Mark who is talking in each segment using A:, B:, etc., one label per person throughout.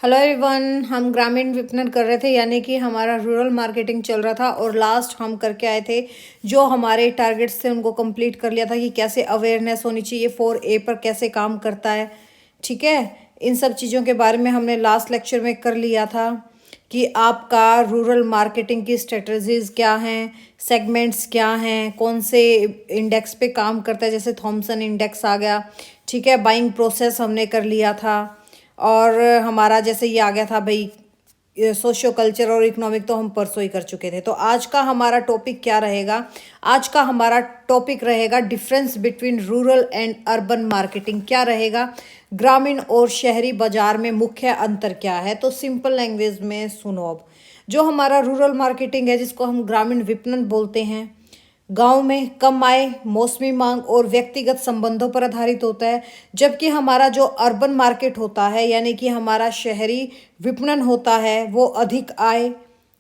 A: Hello everyone. हम ग्रामीण विपणन कर रहे थे, यानी कि हमारा रूरल मार्केटिंग चल रहा था और लास्ट हम करके आए थे जो हमारे टारगेट्स थे उनको कंप्लीट कर लिया था कि कैसे अवेयरनेस होनी चाहिए 4A पर कैसे काम करता है। ठीक है, इन सब चीज़ों के बारे में हमने लास्ट लेक्चर में कर लिया था कि आपका रूरल मार्केटिंग की स्ट्रेटजीज क्या हैं, सेगमेंट्स क्या हैं, कौन से इंडेक्स पे काम करता है, जैसे थॉमसन इंडेक्स आ गया। ठीक है, बाइंग प्रोसेस हमने कर लिया था और हमारा जैसे ये आ गया था भाई सोशियो कल्चर और इकोनॉमिक, तो हम परसों ही कर चुके थे। तो आज का हमारा टॉपिक क्या रहेगा? आज का हमारा टॉपिक रहेगा difference between rural and urban marketing. क्या रहेगा? ग्रामीण और शहरी बाजार में मुख्य अंतर क्या है? तो सिंपल लैंग्वेज में सुनो। अब जो हमारा रूरल मार्केटिंग है, जिसको हम ग्रामीण विपणन बोलते हैं, गांव में कम आय, मौसमी मांग और व्यक्तिगत संबंधों पर आधारित होता है। जबकि हमारा जो अर्बन मार्केट होता है, यानी कि हमारा शहरी विपणन होता है, वो अधिक आय,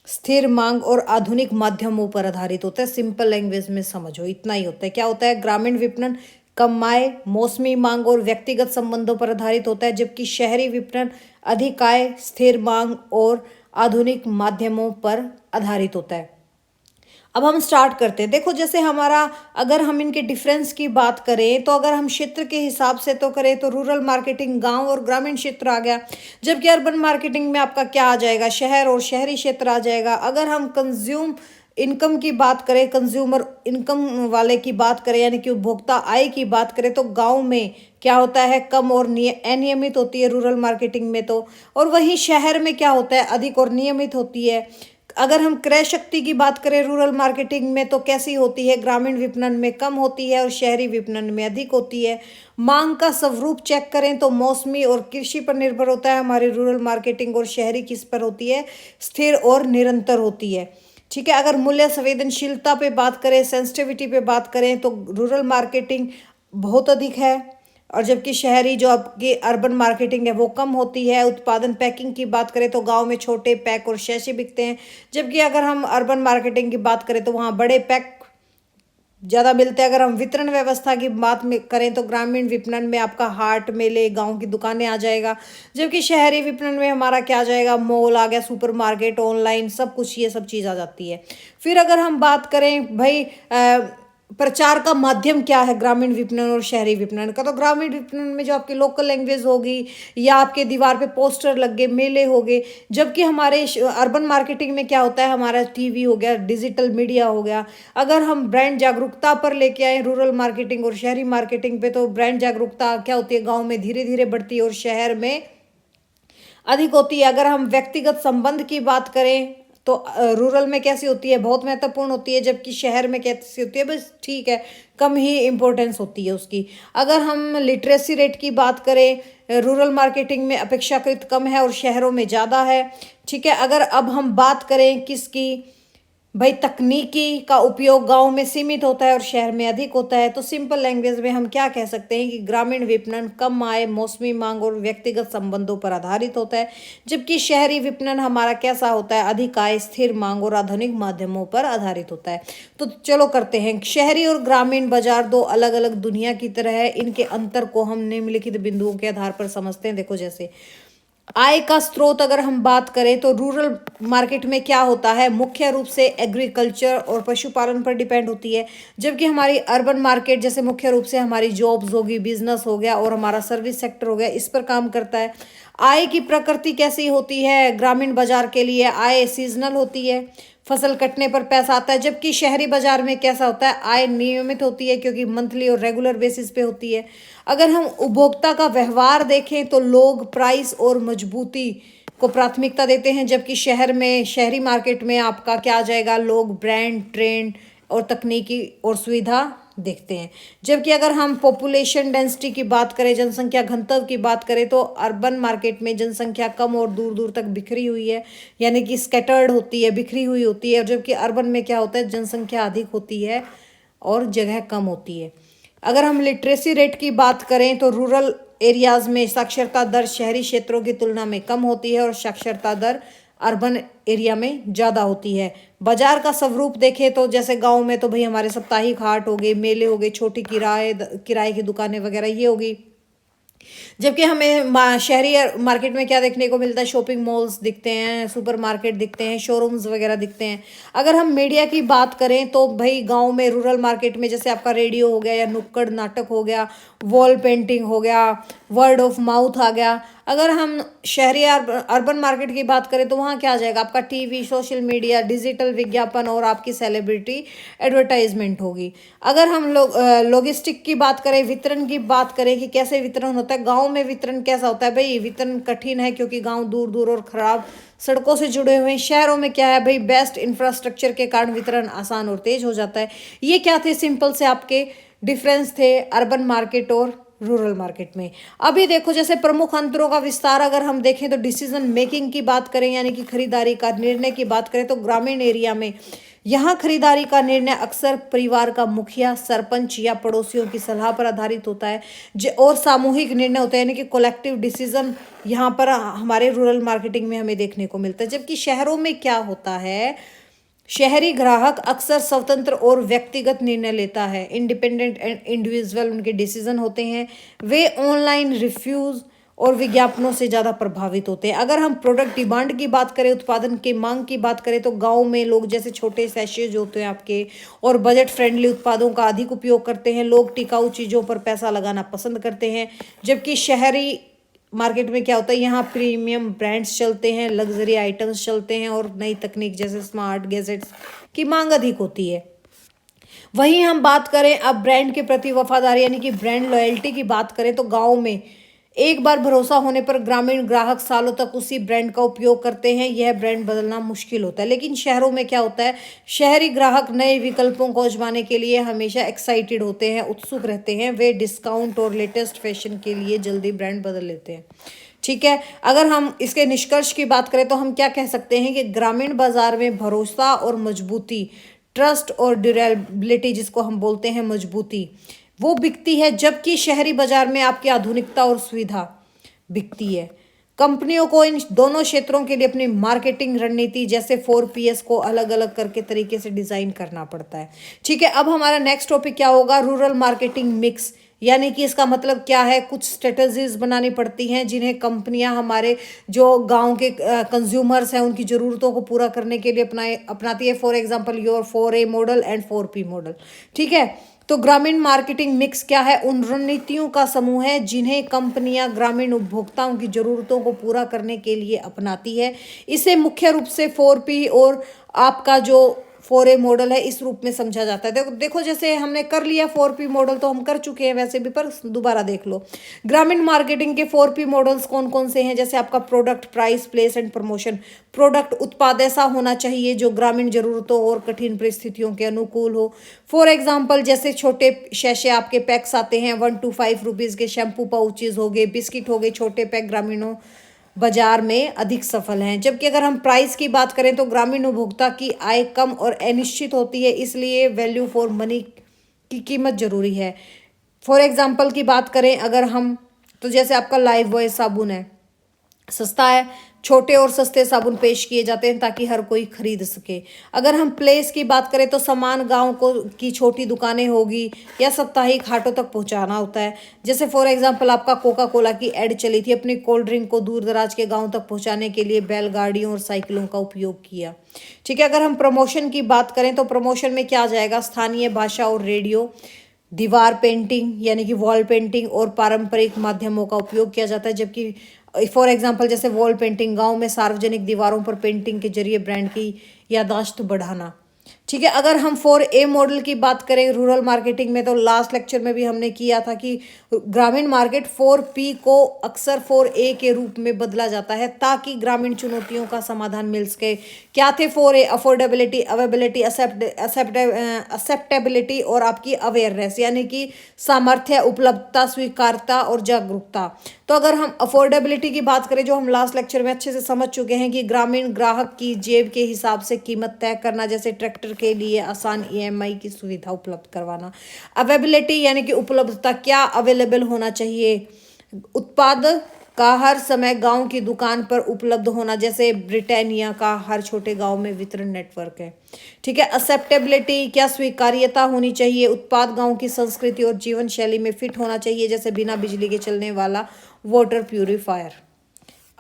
A: स्थिर मांग और आधुनिक माध्यमों पर आधारित होता है। सिंपल लैंग्वेज में समझो, इतना ही होता है। क्या होता है? ग्रामीण विपणन कम आय, मौसमी मांग और व्यक्तिगत संबंधों पर आधारित होता है, जबकि शहरी विपणन अधिक आय, स्थिर मांग और आधुनिक माध्यमों पर आधारित होता है। अब हम स्टार्ट करते हैं। देखो, जैसे हमारा, अगर हम इनके डिफरेंस की बात करें तो अगर हम क्षेत्र के हिसाब से तो करें तो रूरल मार्केटिंग गांव और ग्रामीण क्षेत्र आ गया, जबकि अर्बन मार्केटिंग में आपका क्या आ जाएगा? शहर और शहरी क्षेत्र आ जाएगा। अगर हम कंज्यूम इनकम की बात करें, कंज्यूमर इनकम वाले की बात करें, यानी कि उपभोक्ता आय की बात करें, तो गांव में क्या होता है? कम और अनियमित होती है रूरल मार्केटिंग में तो। और वहीं शहर में क्या होता है? अधिक और नियमित होती है। अगर हम क्रय शक्ति की बात करें रूरल मार्केटिंग में तो कैसी होती है? ग्रामीण विपणन में कम होती है और शहरी विपणन में अधिक होती है। मांग का स्वरूप चेक करें तो मौसमी और कृषि पर निर्भर होता है हमारी रूरल मार्केटिंग, और शहरी किस पर होती है? स्थिर और निरंतर होती है। ठीक है, अगर मूल्य संवेदनशीलता पे बात करें, सेंसिटिविटी पे बात करें, तो रूरल मार्केटिंग बहुत अधिक है, और जबकि शहरी जो आपकी अर्बन मार्केटिंग है वो कम होती है। उत्पादन पैकिंग की बात करें तो गांव में छोटे पैक और सैशे बिकते हैं, जबकि अगर हम अर्बन मार्केटिंग की बात करें तो वहाँ बड़े पैक ज़्यादा मिलते हैं। अगर हम वितरण व्यवस्था की बात में करें तो ग्रामीण विपणन में आपका हाट, मेले, गांव की दुकानें आ जाएगा, जबकि शहरी विपणन में हमारा क्या आ जाएगा? मॉल आ गया, सुपरमार्केट, ऑनलाइन, सब कुछ, ये सब चीज़ आ जाती है। फिर अगर हम बात करें भाई प्रचार का माध्यम क्या है ग्रामीण विपणन और शहरी विपणन का, तो ग्रामीण विपणन में जो आपकी लोकल लैंग्वेज होगी या आपके दीवार पे पोस्टर लग गए, मेले हो गए, जबकि हमारे अर्बन मार्केटिंग में क्या होता है? हमारा टीवी हो गया, डिजिटल मीडिया हो गया। अगर हम ब्रांड जागरूकता पर लेके आए रूरल मार्केटिंग और शहरी मार्केटिंग पे, तो ब्रांड जागरूकता क्या होती है? गांव में धीरे धीरे बढ़ती है और शहर में अधिक होती है। अगर हम व्यक्तिगत संबंध की बात करें तो रूरल में कैसी होती है? बहुत महत्वपूर्ण होती है, जबकि शहर में कैसी होती है? बस ठीक है, कम ही इम्पोर्टेंस होती है उसकी। अगर हम लिटरेसी रेट की बात करें, रूरल मार्केटिंग में अपेक्षाकृत कम है और शहरों में ज़्यादा है। ठीक है, अगर अब हम बात करें किसकी, भाई तकनीकी का उपयोग गांव में सीमित होता है और शहर में अधिक होता है, तो सिंपल लैंग्वेज में हम क्या कह सकते हैं कि ग्रामीण विपणन कम आय, मौसमी मांग और व्यक्तिगत संबंधों पर आधारित होता है, जबकि शहरी विपणन हमारा कैसा होता है? अधिक आय, स्थिर मांग और आधुनिक माध्यमों पर आधारित होता है। तो चलो करते हैं। शहरी और ग्रामीण बाजार दो अलग अलग दुनिया की तरह है। इनके अंतर को हम निम्नलिखित बिंदुओं के आधार पर समझते हैं। देखो, जैसे आय का स्रोत अगर हम बात करें तो रूरल मार्केट में क्या होता है? मुख्य रूप से एग्रीकल्चर और पशुपालन पर डिपेंड होती है, जबकि हमारी अर्बन मार्केट जैसे मुख्य रूप से हमारी जॉब्स होगी, बिजनेस हो गया और हमारा सर्विस सेक्टर हो गया, इस पर काम करता है। आय की प्रकृति कैसी होती है? ग्रामीण बाजार के लिए आय सीजनल होती है, फसल कटने पर पैसा आता है, जबकि शहरी बाजार में कैसा होता है? आय नियमित होती है, क्योंकि मंथली और रेगुलर बेसिस पे होती है। अगर हम उपभोक्ता का व्यवहार देखें तो लोग प्राइस और मजबूती को प्राथमिकता देते हैं, जबकि शहरी मार्केट में आपका क्या आ जाएगा? लोग ब्रांड, ट्रेंड और तकनीकी और सुविधा देखते हैं। जबकि अगर हम पॉपुलेशन डेंसिटी की बात करें, जनसंख्या घनत्व की बात करें, तो अर्बन मार्केट में जनसंख्या कम और दूर दूर तक बिखरी हुई है, यानी कि स्कैटर्ड होती है, बिखरी हुई होती है। और जबकि अर्बन में क्या होता है? जनसंख्या अधिक होती है और जगह कम होती है। अगर हम लिटरेसी रेट की बात करें तो रूरल एरियाज में साक्षरता दर शहरी क्षेत्रों की तुलना में कम होती है और साक्षरता दर अर्बन एरिया में ज़्यादा होती है। बाजार का स्वरूप देखें तो जैसे गांव में तो भाई हमारे साप्ताहिक हाट हो गए, मेले हो गए, छोटी किराए की दुकानें वगैरह ये होगी। जबकि हमें शहरी मार्केट में क्या देखने को मिलता है, शॉपिंग मॉल्स दिखते हैं, सुपर मार्केट दिखते हैं, शोरूम्स वगैरह दिखते हैं। अगर हम मीडिया की बात करें तो भाई गांव में रूरल मार्केट में जैसे आपका रेडियो हो गया या नुक्कड़ नाटक हो गया, वॉल पेंटिंग हो गया, वर्ड ऑफ माउथ आ गया। अगर हम शहरी अर्बन मार्केट की बात करें तो वहाँ क्या आ जाएगा, आपका टीवी, सोशल मीडिया, डिजिटल विज्ञापन और आपकी सेलिब्रिटी एडवर्टाइजमेंट होगी। अगर हम लोग लॉजिस्टिक की बात करें, वितरण की बात करें कि कैसे वितरण होता है, गांव में वितरण कैसा होता है भाई, वितरण कठिन है क्योंकि गांव दूर दूर और खराब सड़कों से जुड़े हुए हैं। शहरों में क्या है भाई, बेस्ट इंफ्रास्ट्रक्चर के कारण वितरण आसान और तेज हो जाता है। ये क्या थे, सिंपल से आपके डिफरेंस थे अर्बन मार्केट और रूरल मार्केट में। अभी देखो जैसे प्रमुख अंतरों का विस्तार अगर हम देखें तो डिसीजन मेकिंग की बात करें यानी कि खरीदारी का निर्णय की बात करें तो ग्रामीण एरिया में यहाँ खरीदारी का निर्णय अक्सर परिवार का मुखिया, सरपंच या पड़ोसियों की सलाह पर आधारित होता है और सामूहिक निर्णय होता है यानी कि कलेक्टिव डिसीजन यहाँ पर हमारे रूरल मार्केटिंग में हमें देखने को मिलता है। जबकि शहरों में क्या होता है, शहरी ग्राहक अक्सर स्वतंत्र और व्यक्तिगत निर्णय लेता है, इंडिपेंडेंट एंड इंडिविजुअल उनके डिसीजन होते हैं। वे ऑनलाइन रिव्यूज और विज्ञापनों से ज़्यादा प्रभावित होते हैं। अगर हम प्रोडक्ट डिमांड की बात करें, उत्पादन की मांग की बात करें तो गांव में लोग जैसे छोटे सैशेज होते हैं आपके और बजट फ्रेंडली उत्पादों का अधिक उपयोग करते हैं। लोग टिकाऊ चीज़ों पर पैसा लगाना पसंद करते हैं। जबकि शहरी मार्केट में क्या होता है, यहाँ प्रीमियम ब्रांड्स चलते हैं, लग्जरी आइटम्स चलते हैं और नई तकनीक जैसे स्मार्ट गैजेट्स की मांग अधिक होती है। वहीं हम बात करें अब ब्रांड के प्रति वफादारी यानी कि ब्रांड लॉयल्टी की बात करें तो गांव में एक बार भरोसा होने पर ग्रामीण ग्राहक सालों तक उसी ब्रांड का उपयोग करते हैं। यह ब्रांड बदलना मुश्किल होता है। लेकिन शहरों में क्या होता है, शहरी ग्राहक नए विकल्पों को आजमाने के लिए हमेशा एक्साइटेड होते हैं, उत्सुक रहते हैं। वे डिस्काउंट और लेटेस्ट फैशन के लिए जल्दी ब्रांड बदल लेते हैं। ठीक है, अगर हम इसके निष्कर्ष की बात करें तो हम क्या कह सकते हैं कि ग्रामीण बाजार में भरोसा और मजबूती, ट्रस्ट और ड्यूरेबिलिटी जिसको हम बोलते हैं मजबूती, वो बिकती है। जबकि शहरी बाजार में आपकी आधुनिकता और सुविधा बिकती है। कंपनियों को इन दोनों क्षेत्रों के लिए अपनी मार्केटिंग रणनीति जैसे 4Ps को अलग अलग करके तरीके से डिजाइन करना पड़ता है। ठीक है, अब हमारा नेक्स्ट टॉपिक क्या होगा, रूरल मार्केटिंग मिक्स, यानी कि इसका मतलब क्या है, कुछ स्ट्रेटजीज बनानी पड़ती हैं जिन्हें कंपनियां हमारे जो गांव के कंज्यूमर्स हैं उनकी ज़रूरतों को पूरा करने के लिए अपनाती है। For example your 4A model and 4P model. ठीक है, तो ग्रामीण मार्केटिंग मिक्स क्या है, उन रणनीतियों का समूह है जिन्हें कंपनियां ग्रामीण उपभोक्ताओं की ज़रूरतों को पूरा करने के लिए अपनाती है। इसे मुख्य रूप से 4P और आपका जो 4A मॉडल है इस रूप में समझा जाता है। देखो जैसे हमने कर लिया 4P मॉडल तो हम कर चुके हैं वैसे भी, पर दोबारा देख लो। ग्रामीण मार्केटिंग के 4P मॉडल्स कौन कौन से हैं, जैसे आपका product, price, place and promotion. Product उत्पाद ऐसा होना चाहिए जो ग्रामीण जरूरतों और कठिन परिस्थितियों के अनुकूल हो। फॉर एग्जाम्पल जैसे छोटे शैशे आपके पैक्स आते हैं 1 to 5 रुपीज़ के, शैम्पू पाउचेज हो गए, बिस्किट हो गए, छोटे पैक ग्रामीणों बाजार में अधिक सफल हैं। जबकि अगर हम प्राइस की बात करें तो ग्रामीण उपभोक्ता की आय कम और अनिश्चित होती है, इसलिए वैल्यू फॉर मनी की कीमत जरूरी है। फॉर एग्जांपल की बात करें अगर हम, तो जैसे आपका लाइफ बॉय साबुन है, सस्ता है, छोटे और सस्ते साबुन पेश किए जाते हैं ताकि हर कोई खरीद सके। अगर हम प्लेस की बात करें तो सामान गांव को की छोटी दुकानें होगी या साप्ताहिक हाटों तक पहुंचाना होता है। जैसे फॉर एग्जांपल आपका कोका कोला की एड चली थी, अपनी कोल्ड ड्रिंक को दूर दराज के गांव तक पहुंचाने के लिए बैलगाड़ियों और साइकिलों का उपयोग किया। ठीक है, अगर हम प्रमोशन की बात करें तो प्रमोशन में क्या आ जाएगा, स्थानीय भाषा और रेडियो, दीवार पेंटिंग यानी कि वॉल पेंटिंग और पारंपरिक माध्यमों का उपयोग किया जाता है। जबकि फॉर एग्जांपल जैसे वॉल पेंटिंग, गांव में सार्वजनिक दीवारों पर पेंटिंग के जरिए ब्रांड की याददाश्त बढ़ाना। ठीक है, अगर हम 4A मॉडल की बात करें रूरल मार्केटिंग में तो लास्ट लेक्चर में भी हमने किया था कि ग्रामीण मार्केट 4P को अक्सर 4A के रूप में बदला जाता है ताकि ग्रामीण चुनौतियों का समाधान मिल सके। क्या थे 4A, अफोर्डेबिलिटी, अवेबिलिटी, एक्सेप्टेबिलिटी और आपकी अवेयरनेस यानी कि सामर्थ्य, उपलब्धता, स्वीकारता और जागरूकता। तो अगर हम अफोर्डेबिलिटी की बात करें जो हम लास्ट लेक्चर में अच्छे से समझ चुके हैं कि ग्रामीण ग्राहक की जेब के हिसाब से कीमत तय करना, जैसे ट्रैक्टर के लिए आसान EMI की सुविधा उपलब्ध करवाना। अवेबिलिटी यानी कि उपलब्धता, क्या अवेलेबल होना चाहिए, उत्पाद का हर समय गांव की दुकान पर उपलब्ध होना, जैसे ब्रिटानिया का हर छोटे गांव में वितरण नेटवर्क है। ठीक है। एक्सेप्टेबिलिटी, क्या स्वीकार्यता होनी चाहिए। उत्पाद गांव की संस्कृति और जीवन शैली में फिट होना चाहिए, जैसे बिना बिजली के चलने वाला वाटर प्यूरिफायर।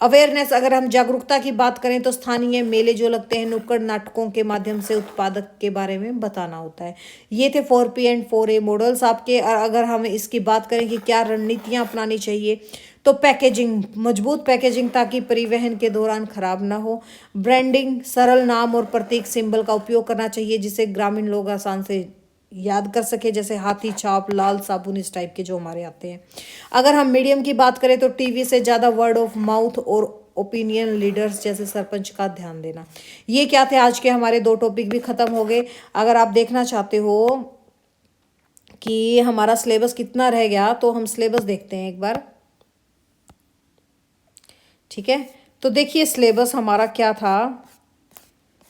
A: अवेयरनेस, अगर हम जागरूकता की बात करें तो स्थानीय मेले जो लगते हैं, नुक्कड़ नाटकों के माध्यम से उत्पादक के बारे में बताना होता है। ये थे 4P एंड 4A मॉडल्स आपके। और अगर हम इसकी बात करें कि क्या रणनीतियां अपनानी चाहिए, तो पैकेजिंग, मजबूत पैकेजिंग ताकि परिवहन के दौरान खराब ना हो। ब्रांडिंग, सरल नाम और प्रतीक सिंबल का उपयोग करना चाहिए जिसे ग्रामीण लोग आसान से याद कर सके, जैसे हाथी छाप, लाल साबुन, इस टाइप के जो हमारे आते हैं। अगर हम मीडियम की बात करें तो टीवी से ज़्यादा वर्ड ऑफ माउथ और ओपिनियन लीडर्स जैसे सरपंच का ध्यान देना। ये क्या थे आज के हमारे 2 टॉपिक भी खत्म हो गए। अगर आप देखना चाहते हो कि हमारा सिलेबस कितना रह गया तो हम सिलेबस देखते हैं एक बार। ठीक है, तो देखिए सिलेबस हमारा क्या था।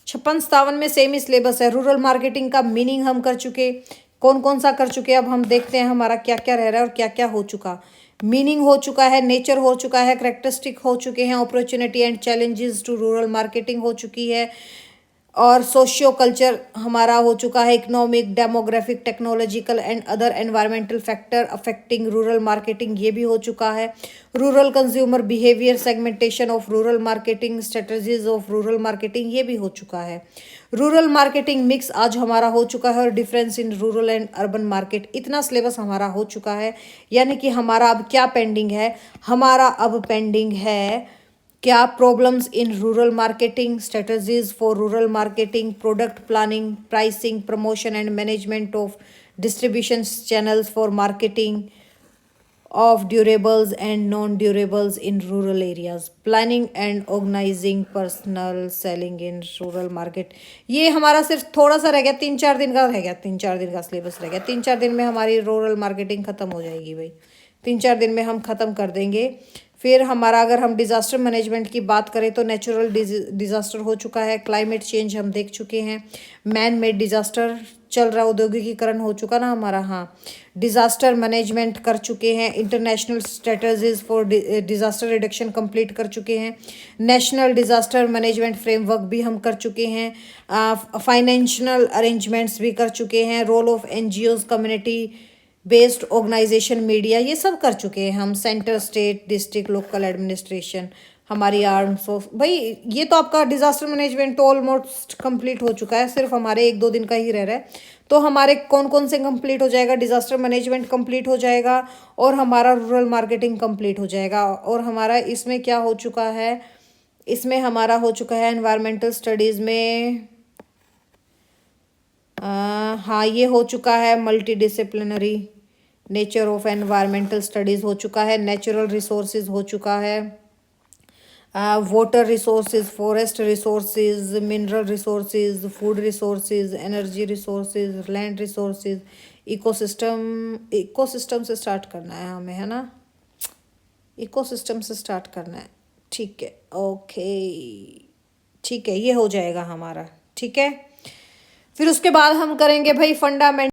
A: 56-57 में सेम ही सिलेबस है। रूरल मार्केटिंग का मीनिंग हम कर चुके, कौन कौन सा कर चुके। अब हम देखते हैं हमारा क्या क्या रह रहा है और क्या क्या हो चुका। मीनिंग हो चुका है, नेचर हो चुका है, करेक्टरिस्टिक हो चुके हैं, opportunity and challenges to rural marketing हो चुकी है, और सोशियो कल्चर हमारा हो चुका है, economic, demographic, technological and other environmental factor affecting rural marketing, ये भी हो चुका है। Rural consumer behaviour, segmentation of rural marketing, strategies of rural marketing, ये भी हो चुका है। रूरल मार्केटिंग मिक्स आज हमारा हो चुका है, और difference in rural and urban market, इतना सिलेबस हमारा हो चुका है। यानी कि हमारा अब क्या पेंडिंग है, हमारा अब पेंडिंग है क्या, problems in rural marketing, strategies for rural marketing, product planning, pricing, promotion and management of distribution channels for marketing of durables and non-durables in rural areas, planning and organizing personal selling in rural market। ये हमारा सिर्फ थोड़ा सा रह गया, 3-4 दिन का रह गया, 3-4 दिन का सिलेबस रह गया। 3-4 दिन में हमारी रूरल मार्केटिंग खत्म हो जाएगी भाई, 3-4 दिन में हम खत्म कर देंगे। फिर हमारा अगर हम डिज़ास्टर मैनेजमेंट की बात करें तो नेचुरल डिज़ास्टर हो चुका है, क्लाइमेट चेंज हम देख चुके हैं, मैन मेड डिज़ास्टर चल रहा, औद्योगिकीकरण हो चुका ना हमारा, हाँ, डिज़ास्टर मैनेजमेंट कर चुके हैं, international strategies for disaster reduction complete कर चुके हैं, नेशनल डिज़ास्टर मैनेजमेंट फ्रेमवर्क भी हम कर चुके हैं, फाइनेंशियल अरेंजमेंट्स भी कर चुके हैं, role of NGOs, community based organisation, media, ये सब कर चुके हैं हम, centre, state, district, local administration, हमारी आर्म फोर्स। भाई ये तो आपका डिज़ास्टर मैनेजमेंट तो ऑलमोस्ट कंप्लीट हो चुका है, सिर्फ हमारे 1-2 दिन का ही रह रहा है। तो हमारे कौन कौन से कंप्लीट हो जाएगा, डिज़ास्टर मैनेजमेंट कंप्लीट हो जाएगा, और हमारा रूरल मार्केटिंग कंप्लीट हो जाएगा। और हमारा इसमें क्या हो चुका है, इसमें हमारा हो चुका है एनवायरमेंटल स्टडीज़ में, हाँ ये हो चुका है multi disciplinary nature of environmental studies हो चुका है, नेचुरल रिसोर्सेज हो चुका है, water resources, forest resources, mineral resources, food resources, energy resources, land resources, ecosystem से स्टार्ट करना है हमें, है ना, इकोसिस्टम से स्टार्ट करना है। ठीक है, ओके, ठीक है, ये हो जाएगा हमारा। ठीक है, फिर उसके बाद हम करेंगे भाई फंडामेंट